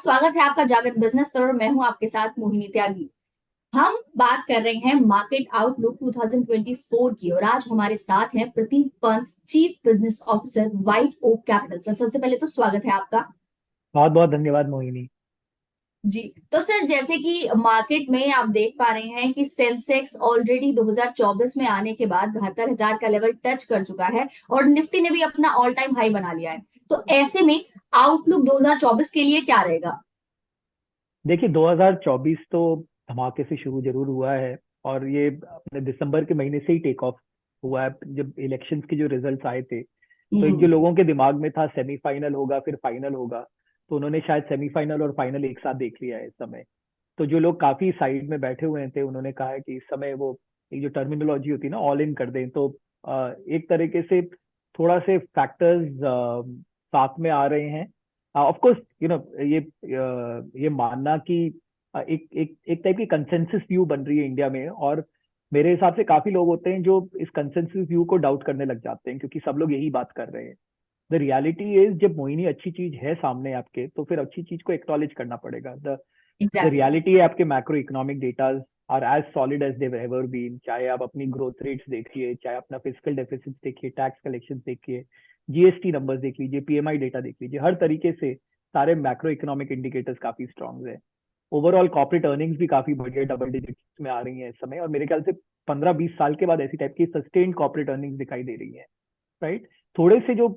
स्वागत है आपका जागरण बिजनेस पर और मैं हूं आपके साथ मोहिनी त्यागी। हम बात कर रहे हैं मार्केट आउटलुक 2024 की और आज हमारे साथ हैं Prateek Pant, chief business officer, White Oak Capital. Sir, सबसे पहले तो स्वागत है आपका। बहुत बहुत धन्यवाद मोहिनी। जी। तो सर, जैसे कि मार्केट में आप देख पा रहे हैं कि सेंसेक्स ऑलरेडी 2024 में आने के बाद 72,000 का लेवल टच कर चुका है और निफ्टी ने भी अपना ऑल टाइम हाई बना लिया है। तो ऐसे में आउटलुक 2024 के लिए क्या रहेगा? देखिए 2024 तो धमाके से शुरू जरूर हुआ है और ये अपने दिसंबर के महीने से ही टेक ऑफ हुआ है जब इलेक्शंस के जो रिजल्ट्स आए थे। तो एक जो हम्म। लोगों के दिमाग में था सेमीफाइनल होगा फिर फाइनल होगा, तो उन्होंने शायद सेमीफाइनल और फाइनल एक साथ देख लिया है इस समय। तो जो लोग काफी साइड में बैठे हुए थे उन्होंने कहा है कि इस समय वो एक जो टर्मिनोलॉजी होती है ना, ऑल इन कर दें। तो एक तरीके से थोड़ा से फैक्टर्स साथ में आ रहे हैं। ऑफ कोर्स यू नो ये मानना कि एक एक एक टाइप की कंसेंसस व्यू बन रही है इंडिया में, और मेरे हिसाब से काफी लोग होते हैं जो इस कंसेंसस व्यू को डाउट करने लग जाते हैं क्योंकि सब लोग यही बात कर रहे हैं। द रियलिटी इज, जब मोहिनी अच्छी चीज है सामने आपके तो फिर अच्छी चीज को एक्नॉलेज करना पड़ेगा। The exactly. रियलिटी है, आपके macro economic datas are as solid as they've ever been. चाहे आप अपनी ग्रोथ रेट्स देखिए, चाहे अपना फिजिकल डेफिसिट देखिए, टैक्स कलेक्शन देखिए, जीएसटी नंबर्स देख लीजिए, पीएमआई डेटा देख लीजिए, हर तरीके से सारे मैक्रो इकोनॉमिक इंडिकेटर्स काफी स्ट्रांग है। ओवरऑल कॉर्पोरेट अर्निंग्स भी काफी बढ़िया डबल डिजिट्स में आ रही हैं इस समय, और मेरे ख्याल से 15-20 साल के बाद ऐसी टाइप की सस्टेन्ड कॉर्पोरेट अर्निंग्स दिखाई दे रही है। राइट। थोड़े से जो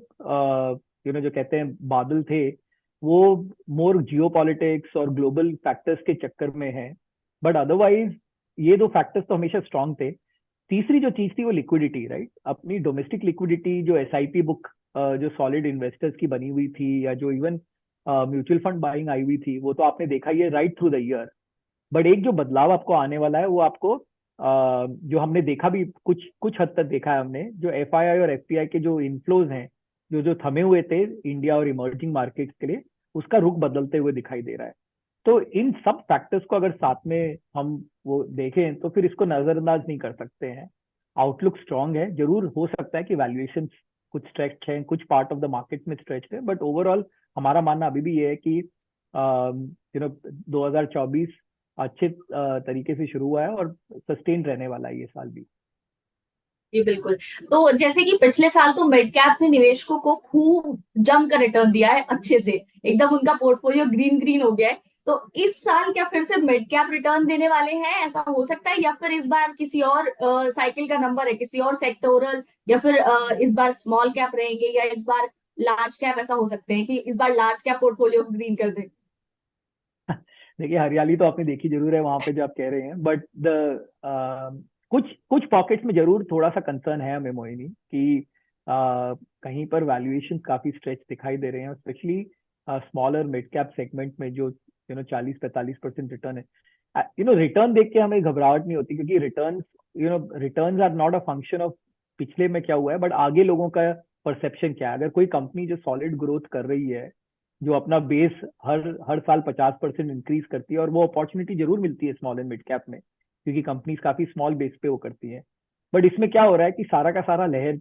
जो कहते हैं बादल थे, वो मोर जियो पॉलिटिक्स और ग्लोबल फैक्टर्स के चक्कर में है। बट अदरवाइज ये दो फैक्टर्स तो हमेशा स्ट्रांग थे। तीसरी जो चीज थी वो लिक्विडिटी, राइट। अपनी डोमेस्टिक लिक्विडिटी जो एसआईपी बुक जो सॉलिड इन्वेस्टर्स की बनी हुई थी, या जो even mutual fund buying I हुई थी, वो तो आपने देखा ही है right through the year. But एक जो बदलाव आपको आने वाला है वो आपको जो हमने देखा भी कुछ कुछ हद तक देखा है हमने, जो एफआईआई और एफपीआई के जो इनफ्लोज हैं, जो जो थमे हुए थे इंडिया और इमर्जिंग मार्केट्स के लिए, उसका रुख बदलते हुए दिखाई दे रहा है। तो इन सब फैक्टर्स को अगर साथ में हम वो देखें तो फिर इसको नजरअंदाज नहीं कर सकते हैं। आउटलुक स्ट्रांग है, जरूर हो सकता है कि वैल्यूएशन कुछ स्ट्रेच है, कुछ पार्ट ऑफ द मार्केट में स्ट्रेच है, बट ओवरऑल हमारा मानना अभी भी ये है कि 2024 अच्छे तरीके से शुरू हुआ है और सस्टेन रहने वाला है ये साल भी। जी बिल्कुल। तो जैसे कि पिछले साल तो मिड कैप्स ने निवेशकों को खूब जमकर रिटर्न दिया है, अच्छे से एकदम उनका पोर्टफोलियो ग्रीन ग्रीन हो गया है। तो इस साल क्या फिर से मिड कैप रिटर्न देने वाले हैं, ऐसा हो सकता है? या फिर इस बार किसी और साइकिल का नंबर है, किसी और सेक्टोरल, या फिर इस बार स्मॉल कैप रहेंगे, या इस बार लार्ज कैप? ऐसा हो सकते हैं कि इस बार लार्ज कैप पोर्टफोलियो को ग्रीन कर दे। देखिए हरियाली तो आपने देखी जरूर है वहां पे जो आप कह रहे हैं, बट द कुछ कुछ पॉकेट्स में जरूर थोड़ा सा कंसर्न है हमें मोहिनी कि कहीं पर वैल्यूएशन काफी स्ट्रेच दिखाई दे रहे हैं, specially smaller mid cap segment में जो 40-45% रिटर्न है। रिटर्न देख के हमें घबराहट नहीं होती क्योंकि returns are not a function of पिछले में क्या हुआ है, बट आगे लोगों का परसेप्शन क्या है। अगर कोई कंपनी जो सॉलिड ग्रोथ कर रही है, जो अपना बेस हर हर साल 50% इंक्रीज करती है, और वो अपॉर्चुनिटी जरूर मिलती है स्मॉल एंड मिड कैप में क्योंकि कंपनीज काफी स्मॉल बेस पे वो करती हैं। बट इसमें क्या हो रहा है कि सारा का सारा लहर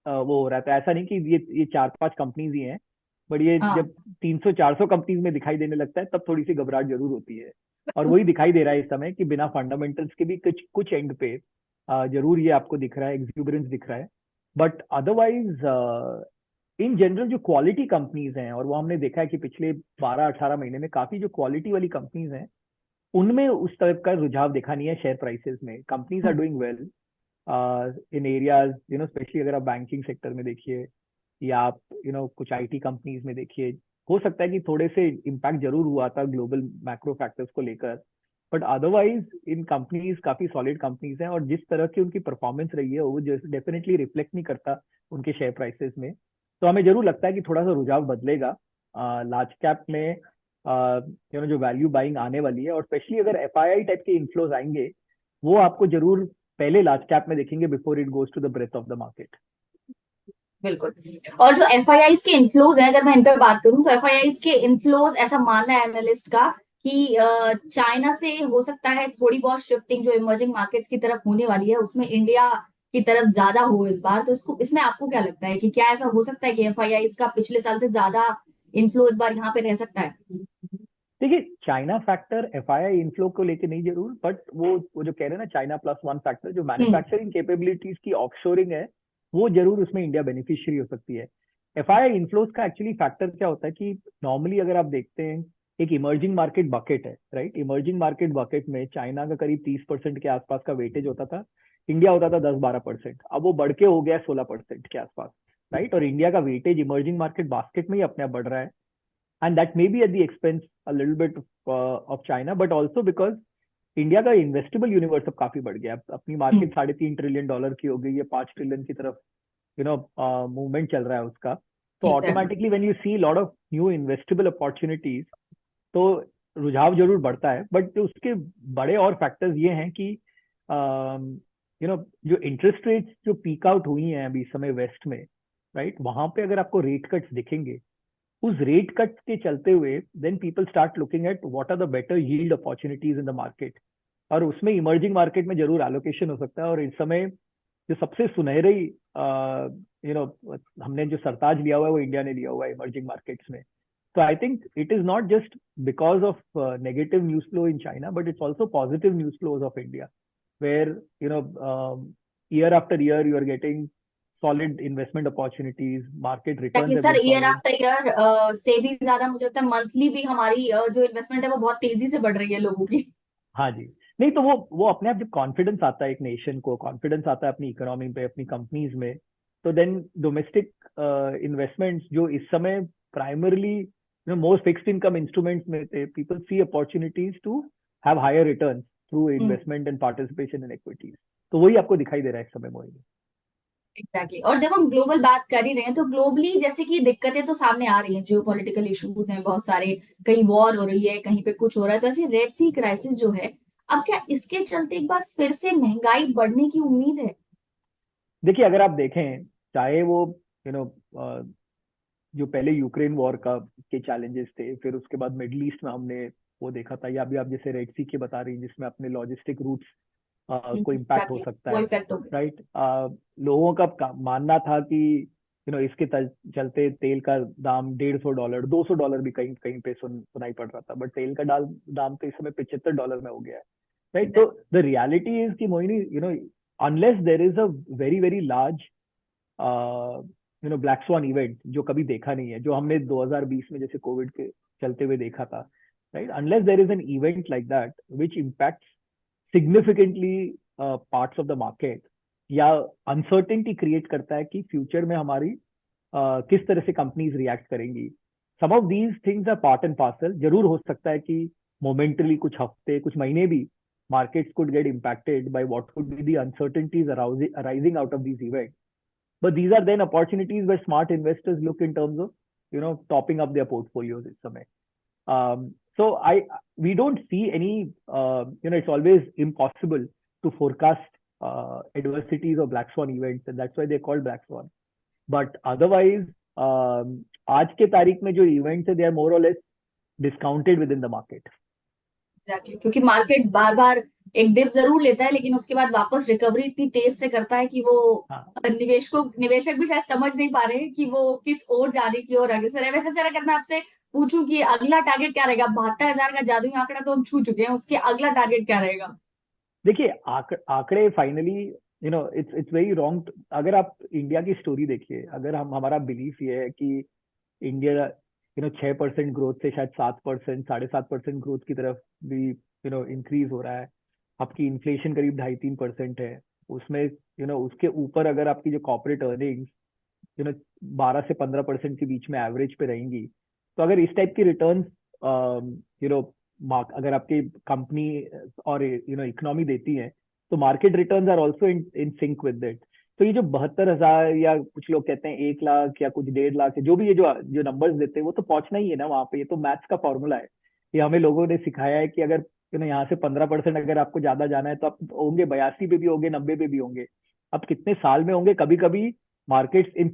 वो हो रहा था। ऐसा नहीं कि ये 4-5 कंपनीज ही हैं, बट ये हाँ। जब 300-400 कंपनीज में दिखाई देने लगता है तब थोड़ी सी घबराहट जरूर होती है। और वही दिखाई दे रहा है इस समय कि बिना फंडामेंटल्स के भी कुछ कुछ एंड पे जरूर ये आपको दिख रहा है, एग्जूबरेंस दिख रहा है। बट अदरवाइज इन जनरल जो क्वालिटी कंपनीज हैं, और वो हमने देखा है कि पिछले 12-18 महीने में काफी जो क्वालिटी वाली कंपनीज हैं उनमें उस तरह का रुझाव देखा नहीं है शेयर प्राइसेस में। Companies are doing well in areas, specially अगर आप बैंकिंग सेक्टर में देखिए, या आप कुछ आईटी कंपनीज में देखिए। हो सकता है कि थोड़े से इम्पैक्ट जरूर हुआ था ग्लोबल मैक्रो फैक्टर्स को लेकर, बट अदरवाइज इन कंपनीज काफी सॉलिड कंपनीज हैं, और जिस तरह की उनकी परफॉर्मेंस रही है वो डेफिनेटली रिफ्लेक्ट नहीं करता उनके शेयर प्राइसेस में। तो हमें जरूर लगता है कि थोड़ा सा रुझाव बदलेगा लार्ज कैप में। जो वैल्यू बाइंग आने वाली है, और स्पेशली अगर एफआईआई टाइप के इन्फ्लोज आएंगे, वो आपको जरूर पहले लार्ज कैप में देखेंगे before it goes to the breadth of the market. बिल्कुल। और जो एफआईआईज के इन्फ्लोज है, अगर मैं इन पे बात करूं तो एफआईआईज के इन्फ्लोज, ऐसा मानना है एनालिस्ट का कि चाइना से हो सकता है थोड़ी बहुत शिफ्टिंग जो इमर्जिंग मार्केट्स की तरफ होने वाली है, उसमें इंडिया की तरफ ज्यादा हो इस बार। तो इसको, इसमें आपको क्या लगता है कि क्या ऐसा हो सकता है कि एफआईआईज का पिछले साल से ज्यादा इन्फ्लो इस बार यहाँ पे रह सकता है? देखिए, चाइना फैक्टर एफआईआई इनफ्लो को लेके नहीं जरूर, बट वो जो कह रहे हैं ना, चाइना प्लस वन फैक्टर, जो हम्म। मैन्युफैक्चरिंग कैपेबिलिटीज की ऑफशोरिंग है, वो जरूर उसमें इंडिया बेनिफिशियरी हो सकती है। एफआईआई इनफ्लोज का एक्चुअली फैक्टर क्या होता है कि नॉर्मली अगर आप देखते हैं, एक इमर्जिंग मार्केट बकेट है, राइट। इमर्जिंग मार्केट बकेट में चाइना का करीब 30% के आसपास का वेटेज होता था, इंडिया होता था 10-12%। अब वो बढ़ के हो गया 16% के आसपास, राइट। और इंडिया का वेटेज इमर्जिंग मार्केट बास्केट में ही अपने आप बढ़ रहा है, and that may be at the expense a little bit of China, but also because India का इन्वेस्टेबल यूनिवर्स अब काफी बढ़ गया है। अपनी मार्केट $3.5 ट्रिलियन की हो गई है, 5 ट्रिलियन की तरफ मूवमेंट चल रहा है उसका। तो exactly. Automatically when you see lot of new investable opportunities, तो रुझाव जरूर बढ़ता है। बट उसके बड़े और फैक्टर्स ये हैं कि जो इंटरेस्ट रेट्स जो पीक आउट हुई हैं अभी इस समय वेस्ट में, राइट, वहां पे अगर आपको रेट कट्स दिखेंगे, उस रेट कट के चलते हुए then people start looking at what are the better yield opportunities in the market, और उसमें इमर्जिंग मार्केट में जरूर एलोकेशन हो सकता है। और इस समय जो सबसे सुनहरी हमने जो सरताज लिया हुआ है, वो इंडिया ने लिया हुआ है इमर्जिंग मार्केट्स में। तो I think it is not just because of negative news flow in China, but it's also positive news flows of India, where year after year you are getting solid investment opportunities, market ताकि returns have sir been year solid. After year से भी ज्यादा मुझे लगता है monthly भी हमारी जो इन्वेस्टमेंट है वो बहुत तेजी से बढ़ रही है लोगों की। हाँ जी। नहीं तो वो अपने आप जब कॉन्फिडेंस आता है, एक नेशन को कॉन्फिडेंस आता है अपनी इकोनॉमी पे, अपनी कंपनीज में, तो देन डोमेस्टिक इन्वेस्टमेंट्स जो इस समय primarily most fixed income instruments में थे, people see opportunities to have higher return through hmm. Investment and participation in equities. तो वही आपको दिखाई दे रहा है इस समय मोहिनी। Exactly exactly। और जब हम ग्लोबल बात कर ही रहे हैं तो ग्लोबली जैसे कि दिक्कतें तो सामने आ रही हैं, जियो पॉलिटिकल इश्यूज हैं बहुत सारे, कहीं वॉर हो रही है, कहीं पे कुछ हो रहा है, तो ऐसे रेड सी क्राइसिस जो है, अब क्या इसके चलते एक बार फिर से महंगाई बढ़ने की उम्मीद है? देखिए, अगर आप देखें, चाहे वो यू नो जो पहले यूक्रेन वॉर का के चैलेंजेस थे, फिर उसके बाद मिडल ईस्ट में हमने वो देखा था, या अभी आप जैसे रेड सी के बता रही हैं जिसमें अपने लॉजिस्टिक रूट्स को इम्पैक्ट हो एग्जैक्टली, सकता वो है, इफेक्ट हो गया। राइट। लोगों का मानना था कि इसके चलते तेल का दाम $150, $200 भी कहीं कहीं पे सुनाई पड़ रहा था, बट तेल का दाम तो इस समय $75 में हो गया है, राइट। तो एग्जैक्टली। द रियलिटी इज कि Mohini, unless there is a very very large black swan event जो कभी देखा नहीं है, जो हमने 2020 में जैसे कोविड के चलते हुए देखा था, right, unless there is an event like that which impact significantly parts of the market, या अनसर्टेनिटी क्रिएट करता है कि फ्यूचर में हमारी किस तरह से कंपनीज रिएक्ट करेंगी। Some of these things are part and parcel. जरूर हो सकता है कि मोमेंटली कुछ हफ्ते कुछ महीने भी markets could get impacted by what could be the uncertainties arising out of these events. But these are then opportunities where smart investors look in terms of, topping up their portfolios this समय. So we don't see any, it's always impossible to forecast adversities or black swan events, and that's why they're called black swan. But otherwise, आज के तारीख में जो events है, they are more or less discounted within the market. Exactly, क्योंकि market बार बार एक dip जरूर लेता है लेकिन उसके बाद वापस रिकवरी इतनी तेज से करता है कि वो हाँ, निवेशक भी शायद समझ नहीं पा रहे हैं कि वो किस ओर जाने की ओर अग्रसर है। वैसे सर अगर मैं आपसे पूछूं कि अगला टारगेट क्या रहेगा, 72,000 का जादुई आंकड़ा तो हम छू चुके हैं, उसके अगला टारगेट क्या रहेगा? देखिए, आंकड़े फाइनली, इट्स वेरी रॉन्ग। अगर आप इंडिया की स्टोरी देखिए, अगर हमारा बिलीफ ये है कि इंडिया 6% ग्रोथ से शायद 7%, 7.5% ग्रोथ की तरफ भी इंक्रीज हो रहा है, आपकी इन्फ्लेशन करीब 2.5-3% है, उसमें उसके ऊपर अगर आपकी जो कॉर्पोरेट अर्निंग्स 12 से 15% के बीच में एवरेज पे रहेंगी, तो अगर इस टाइप की रिटर्न अगर आपकी कंपनी और इकोनॉमी देती है, तो market returns are also in sync with it. तो ये जो 72,000, या कुछ लोग कहते हैं 1 लाख या कुछ 1.5 लाख, जो भी ये जो जो नंबर्स देते हैं, वो तो पहुंचना ही है ना वहां पे। ये तो मैथ्स का फॉर्मूला है। ये हमें लोगों ने सिखाया है कि अगर यहाँ से 15% अगर आपको ज्यादा जाना है, तो आप होंगे 82 पे भी होंगे, 90 पे भी होंगे। अब कितने साल में होंगे, कभी कभी मार्केट्स इन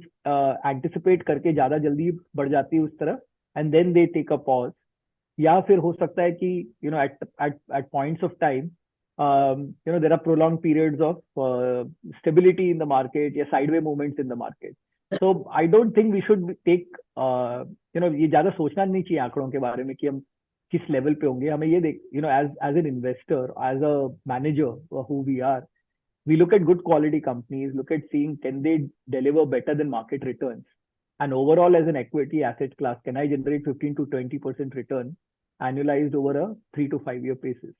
एंटिसिपेट करके ज्यादा जल्दी बढ़ जाती है उस तरफ, and then they take a pause. या फिर हो सकता है कि at points of time there are prolong periods of stability in the market, या sideway movements in the market. तो I don't think we should take ये ज्यादा सोचना नहीं चाहिए आंकड़ों के बारे में कि हम किस लेवल पे होंगे, हमें ये देख, as as an investor, as a manager who we are, we look at good quality companies, look at seeing can they deliver better than market returns. And overall, as an equity asset class, can I generate 15 to 20% return annualized over a 3 to 5 year basis?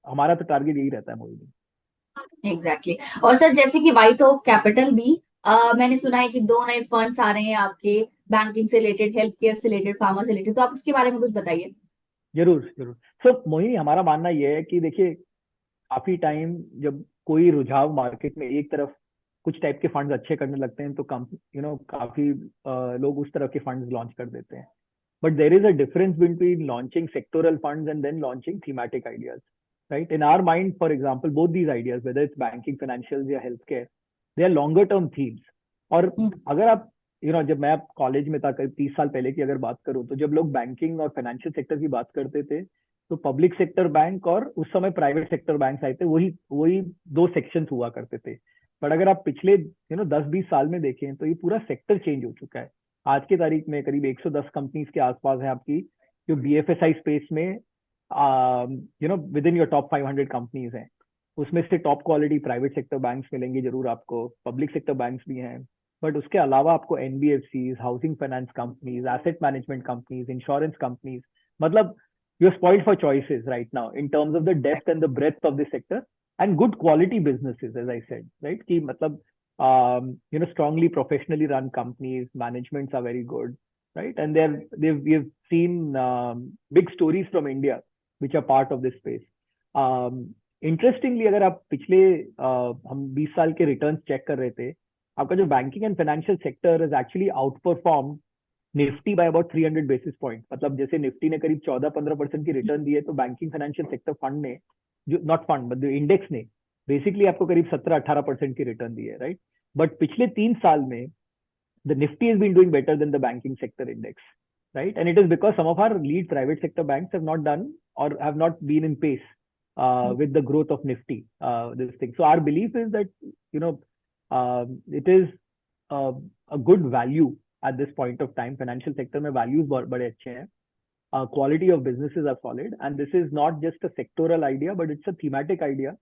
हमारा तो target यही रहता है Mohini. Exactly exactly. और sir जैसे कि white okay capital भी मैंने सुना है कि 2 नए फंड्स आ रहे हैं आपके, बैंकिंग से रिलेटेड, हेल्थ केयर से रिलेटेड, फार्मा से रिलेटेड, तो आप उसके बारे में कुछ बताइए। जरूर जरूर। सो मोहिनी, हमारा मानना यह है कि देखिए, काफी टाइम जब कोई रुझाव मार्केट में एक तरफ कुछ टाइप के फंड्स अच्छे करने लगते हैं तो कम काफी लोग उस तरह के फंड्स लॉन्च कर देते हैं। But there is a difference between launching sectoral funds and then launching thematic ideas, right? In our mind, for example, both these ideas, whether it's banking, financials या healthcare, they are longer term themes. और अगर आप जब मैं college में था करीब 30 साल पहले की अगर बात करूं, तो जब लोग बैंकिंग और फाइनेंशियल सेक्टर की बात करते थे, तो पब्लिक सेक्टर बैंक और उस समय प्राइवेट सेक्टर बैंक आए थे, वही वही दो सेक्शंस हुआ करते थे। बट अगर आप पिछले 10-20 साल में देखें तो ये पूरा सेक्टर चेंज हो चुका है। आज की तारीख में करीब 110 कंपनीज के आसपास है आपकी, जो बीएफएसआई स्पेस में with in your top 500 companies हैं। उसमें से top quality private sector banks मिलेंगे जरूर आपको, पब्लिक सेक्टर बैंक्स भी हैं, बट उसके अलावा आपको NBFCs, housing finance companies, asset management companies, insurance companies, मतलब you are spoiled for choices right now in terms of the depth and the breadth of the sector, and good quality businesses, as I said, right, कि मतलब strongly professionally run companies, managements are very good, right? And we've seen big stories from India which are part of this space. Interestingly, अगर आप पिछले हम 20 साल के returns check कर रहे थे, आपका जो banking and financial sector is actually outperform Nifty by about 300 basis point. मतलब जैसे निफ्टी ने करीब 14-15% की रिटर्न दी है, तो बैंकिंग फाइनेंशियल सेक्टर फंड ने, जो नॉट फंड बट इंडेक्स ने, बेसिकली आपको करीब 17-18% की रिटर्न दी है, राइट? बट पिछले 3 साल में the Nifty has been doing better than the banking sector index, right? And it is because some of our lead private sector banks have not done or have not been in pace with the growth of Nifty, this thing. So our belief is that it is a good value at this point of time. Financial sector में values बड़े अच्छे हैं, quality of businesses are solid, and this is not just a sectoral idea, but it's a thematic idea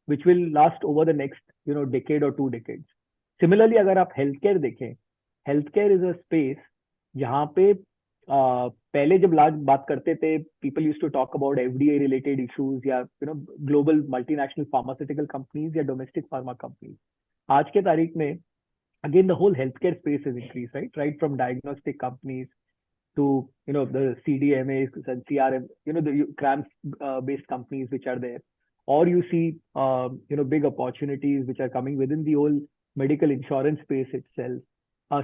which will last over the next decade or 2 decades. Similarly, अगर आप health care देखें, health care is a space जहाँ पे पहले जब last बात करते थे, people use to talk about FDA related issues, या ग्लोबल मल्टीनेशनल फार्मास्यूटिकल कंपनीज या डोमेस्टिक फार्मा कंपनीज। आज के तारीख में again the whole healthcare space has increased, right from diagnostic companies to the CDMAs and CRM, the CRAMS based companies which are there, or you see big opportunities which are coming within the whole medical insurance space itself.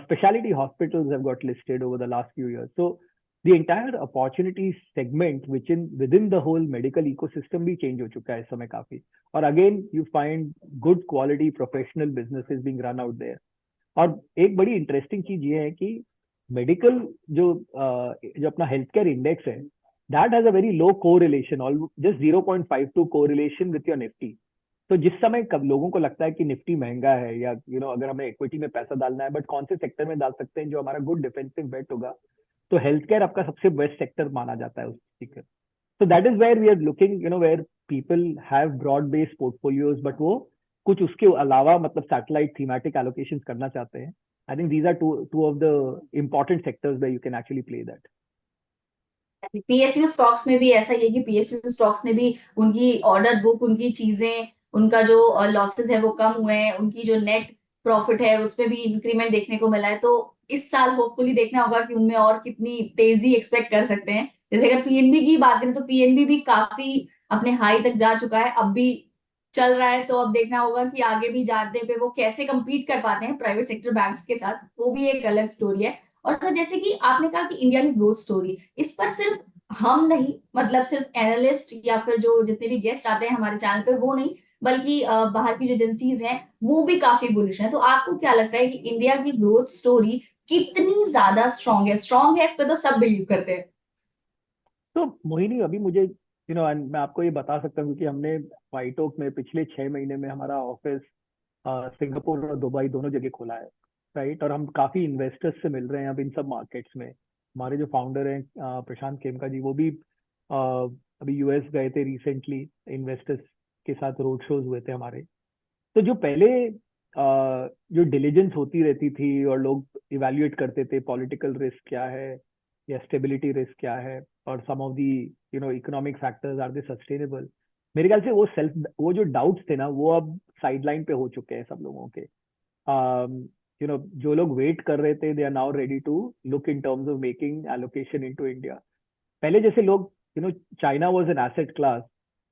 Specialty hospitals have got listed over the last few years, so the entire opportunity segment within the whole medical ecosystem भी change हो चुका है इस समय काफी। और again you find good quality professional businesses being run out there। और एक बड़ी इंटरेस्टिंग चीज ये है कि मेडिकल जो अपना हेल्थ केयर इंडेक्स है, that has a very low correlation, just 0.52 correlation with your Nifty. तो जिस समय कब लोगों को लगता है कि निफ्टी महंगा है, या अगर हमें इक्विटी में पैसा डालना है, बट कौन से सेक्टर में डाल सकते हैं जो हमारा गुड डिफेंसिव बेट होगा, तो हेल्थ केयर आपका सबसे बेस्ट सेक्टर माना जाता है उस चीज का। So that is where we are looking, where people have broad-based portfolios, but वो कुछ उसके अलावा मतलब satellite thematic allocations करना चाहते हैं। I think these are two of the important sectors where you can actually play that. PSU stocks में भी ऐसा ही है कि पीएसयू स्टॉक्स ने भी उनकी ऑर्डर बुक, उनकी चीजें, उनका जो लॉसेस है वो कम हुए हैं, उनकी जो नेट प्रॉफिट है उसमें भी इंक्रीमेंट देखने को मिला है। तो इस साल होपफुली देखना होगा कि उनमें और कितनी तेजी एक्सपेक्ट कर सकते हैं। जैसे अगर पीएनबी की बात करें तो पीएनबी भी काफी अपने हाई तक जा चुका है, अब भी चल रहा है, तो अब देखना होगा कि आगे भी जाने पे वो कैसे compete कर पाते हैं प्राइवेट सेक्टर बैंक्स के साथ, वो भी एक अलग स्टोरी है। और सर जैसे कि आपने कहा कि इंडिया की ग्रोथ स्टोरी, इस पर सिर्फ हम नहीं, मतलब सिर्फ एनालिस्ट या फिर जो जितने भी गेस्ट आते हैं हमारे चैनल पे वो नहीं, बल्कि बाहर की जो एजेंसीज हैं वो भी काफी बुलिश हैं। तो आपको क्या लगता है कि इंडिया की ग्रोथ स्टोरी कितनी ज्यादा स्ट्रांग है? इस पे तो सब बिलीव करते हैं। तो मोहिनी, अभी मुझे मैं आपको ये बता सकता हूँ कि हमने व्हाइट ओक में पिछले 6 महीने में हमारा ऑफिस सिंगापुर और दुबई दोनों जगह खोला है, राइट? और हम काफी इन्वेस्टर्स से मिल रहे हैं अब इन सब मार्केट्स में। हमारे जो फाउंडर हैं प्रशांत खेमका जी, वो भी अभी यूएस गए थे रिसेंटली, इन्वेस्टर्स के साथ रोड शोज हुए थे हमारे। तो जो पहले जो डिलीजेंस होती रहती थी और लोग इवैल्यूएट करते थे पॉलिटिकल रिस्क क्या है या स्टेबिलिटी रिस्क क्या है, और some of the economic factors are they sustainable, मेरे ख्याल से वो जो डाउट्स थे ना वो अब साइडलाइन पे हो चुके हैं सब लोगों के। जो लोग वेट कर रहे थे they are now ready to look in terms of making allocation into India. पहले जैसे लोग China was an asset class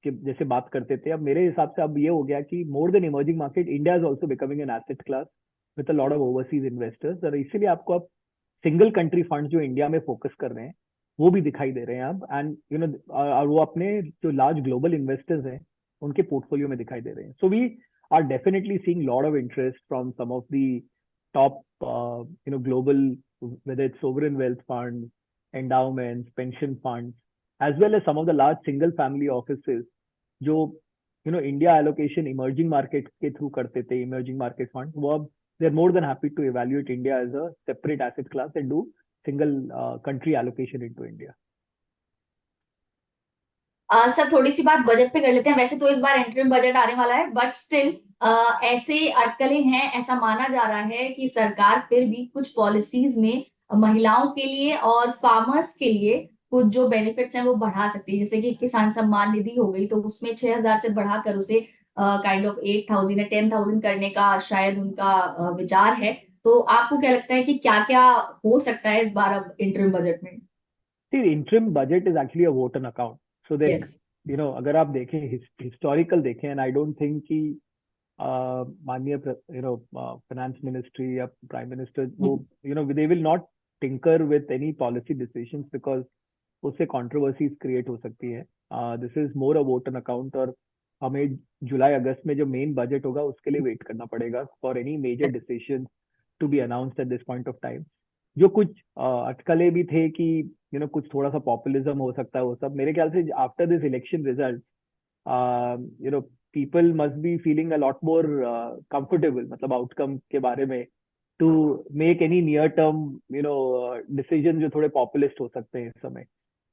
के जैसे बात करते थे, अब मेरे हिसाब से अब ये हो गया कि more than emerging market, India is also becoming an asset class with a lot of overseas investors, और इसीलिए आपको अब सिंगल कंट्री फंड जो इंडिया में फोकस कर रहे हैं वो भी दिखाई दे रहे हैं अब, एंड और वो अपने जो लार्ज ग्लोबल इन्वेस्टर्स हैं उनके पोर्टफोलियो में दिखाई दे रहे हैं। So we are definitely seeing lot of interest from some of the top global, whether it's sovereign wealth funds, endowments, pension funds, as well as some of the large single family offices जो India allocation emerging market के through करते थे, emerging market fund, वो अब they are more than happy to evaluate India as a separate asset class and do single country allocation into India. Sir थोड़ी सी बात budget पे कर लेते हैं। वैसे तो इस बार इंटरिम बजट आने वाला है, बट स्टिल ऐसे अटकलें हैं, ऐसा माना जा रहा है कि सरकार फिर भी कुछ पॉलिसीज में महिलाओं के लिए और फार्मर्स के लिए कुछ जो बेनिफिट्स हैं वो बढ़ा सकती है। जैसे कि किसान सम्मान निधि हो गई, तो उसमें 6,000 से बढ़ाकर उसे काइंड ऑफ 8,000 या 10,000 करने का शायद उनका विचार है। तो आपको क्या लगता है कि क्या क्या हो सकता है इस बार अब इंटरिम बजट में? See, the interim budget is actually a vote on account. So there, yes. अगर आप देखें हिस्टोरिकल देखें, एंड आई डोंट थिंक कि माननीय फाइनेंस मिनिस्ट्री या प्राइम मिनिस्टर वो they will not tinker with any policy decisions because उससे controversies create हो सकती है। This is more a vote on account, और हमें जुलाई अगस्त में जो मेन बजट होगा उसके लिए वेट करना पड़ेगा for any major decision to be announced at this point of time. जो कुछ अटकलें भी थे कि कुछ थोड़ा सा पॉपुलिज्म हो सकता है, वो सब मेरे ख्याल से after this election result people must be feeling a lot more comfortable, मतलब आउटकम के बारे में, to make any near term decision जो थोड़े पॉपुलिस्ट हो सकते हैं इस समय।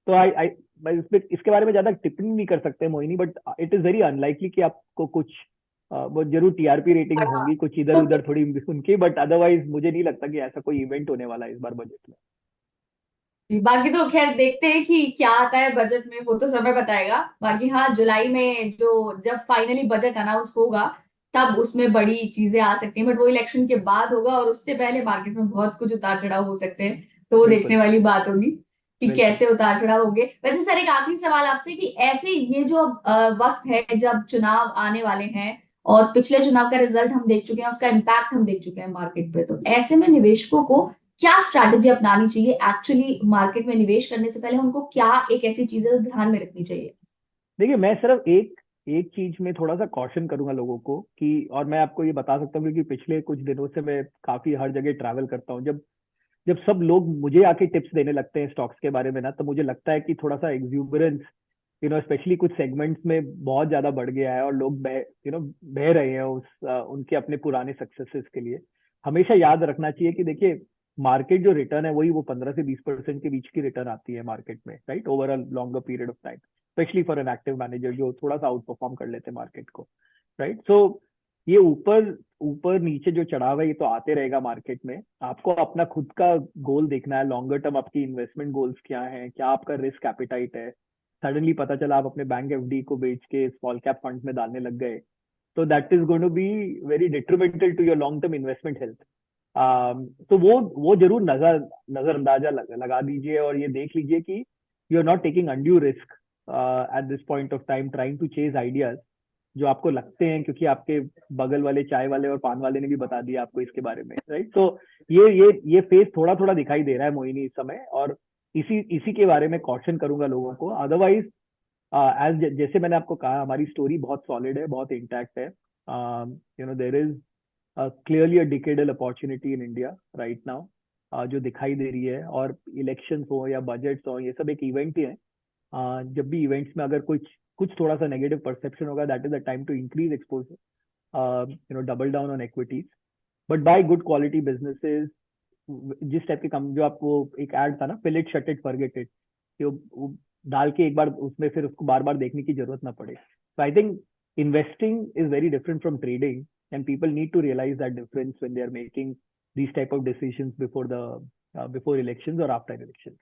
तो आई आई मैं इसके बारे में ज्यादा टिप्पणी नहीं कर सकते Mohini, but it is very unlikely कि आपको कुछ वो जरूर टीआरपी रेटिंग्स होंगी कुछ इधर उधर थोड़ी उनकी, बट अदरवाइज मुझे नहीं लगता कि ऐसा कोई इवेंट होने वाला है इस बार बजट में। जी, बाकी तो खैर देखते हैं कि क्या आता है बजट में, वो तो समय बताएगा। बाकी हाँ, जुलाई में जो जब फाइनली बजट अनाउंस होगा तब उसमें बड़ी चीजें आ सकती हैं, बट वो इलेक्शन के बाद होगा और उससे पहले मार्केट में बहुत कुछ उतार चढ़ाव हो सकते हैं। तो वो देखने बिल्कुल वाली बात होगी कि बिल्कुल। कैसे उतार चढ़ाव होंगे। वैसे सर एक आखिरी सवाल आपसे कि ऐसे ये जो वक्त है जब चुनाव आने वाले हैं और पिछले चुनाव का रिजल्ट हम देख चुके हैं, उसका इम्पैक्ट हम देख चुके हैं मार्केट पे, तो ऐसे में निवेशकों को क्या स्ट्रैटेजी अपनानी चाहिए? एक्चुअली मार्केट में निवेश करने से पहले उनको क्या एक ऐसी चीज है जो ध्यान में रखनी चाहिए? देखिए, मैं सिर्फ एक एक चीज में थोड़ा सा कॉशन करूंगा लोगों को कि, और मैं आपको ये बता सकता हूँ क्योंकि पिछले कुछ दिनों से मैं काफी हर जगह ट्रैवल करता हूँ, जब जब सब लोग मुझे आके टिप्स देने लगते हैं स्टॉक्स के बारे में ना, तो मुझे लगता है कि थोड़ा सा एक्सूबरेंस स्पेशली कुछ सेगमेंट्स में बहुत ज्यादा बढ़ गया है, और लोग बह रहे हैं उनके अपने पुराने सक्सेसेस के लिए। हमेशा याद रखना चाहिए कि देखिए, मार्केट जो रिटर्न है वही वो 15 से 20% के बीच की रिटर्न आती है मार्केट में, right, over a longer period of time, specially for an active manager जो थोड़ा सा आउट परफॉर्म कर लेते हैं मार्केट को, राइट। सो ये ऊपर ऊपर नीचे जो चढ़ाव है ये तो आते रहेगा मार्केट में। आपको अपना खुद का गोल देखना है, लॉन्गर टर्म आपकी इन्वेस्टमेंट गोल्स क्या है, क्या आपका रिस्क एपिटाइट है। सडनली पता चला आप अपने बैंक एफडी को बेच के स्मॉल कैप फंड में डालने लग गए, तो that is going to be very detrimental to your long term investment health. तो वो जरूर नजरअंदाजा लगा दीजिए, और ये देख लीजिए कि you are not taking undue risk at this point of time trying to chase ideas जो आपको लगते हैं क्योंकि आपके बगल वाले चाय वाले और पान वाले ने भी बता दिया आपको इसके बारे में, राइट। तो ये फेस थोड़ा थोड़ा दिखाई दे रहा है मोहिनी इस समय, और इसी इसी के बारे में कॉशन करूंगा लोगों को। अदरवाइज एज जैसे मैंने आपको कहा, हमारी स्टोरी बहुत सॉलिड है, बहुत इंटैक्ट है। There is clearly a decadal opportunity in India right now जो दिखाई दे रही है, और इलेक्शन हो या बजट्स हो, ये सब एक इवेंट ही है। जब भी इवेंट्स में अगर कुछ कुछ थोड़ा सा नेगेटिव परसेप्शन होगा, that is the time to increase exposure, double down on equities, but buy good quality businesses. जिस टाइप के कम जो आपको एक एड था ना, fill it shut it forget it, डाल के एक बार उसमें फिर उसको बार बार देखने की जरूरत ना पड़े. So I think investing is very different from trading, and people need to realize that difference when they are making these type of decisions before elections or after elections.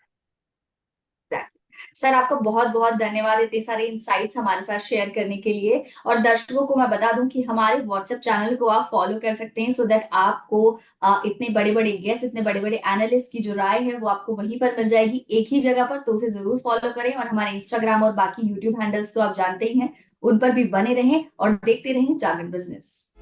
Sir आपका बहुत बहुत धन्यवाद इतने सारे इंसाइट्स हमारे साथ share करने के लिए। और दर्शकों को मैं बता दूं कि हमारे व्हाट्सएप चैनल को आप फॉलो कर सकते हैं, सो दैट आपको इतने बड़े बड़े गेस्ट, इतने बड़े बड़े एनालिस्ट की जो राय है वो आपको वहीं पर मिल जाएगी, एक ही जगह पर। तो उसे जरूर फॉलो करें, और हमारे इंस्टाग्राम और बाकी यूट्यूब हैंडल्स तो आप जानते ही हैं, उन पर भी बने रहें और देखते रहें जागरण बिजनेस।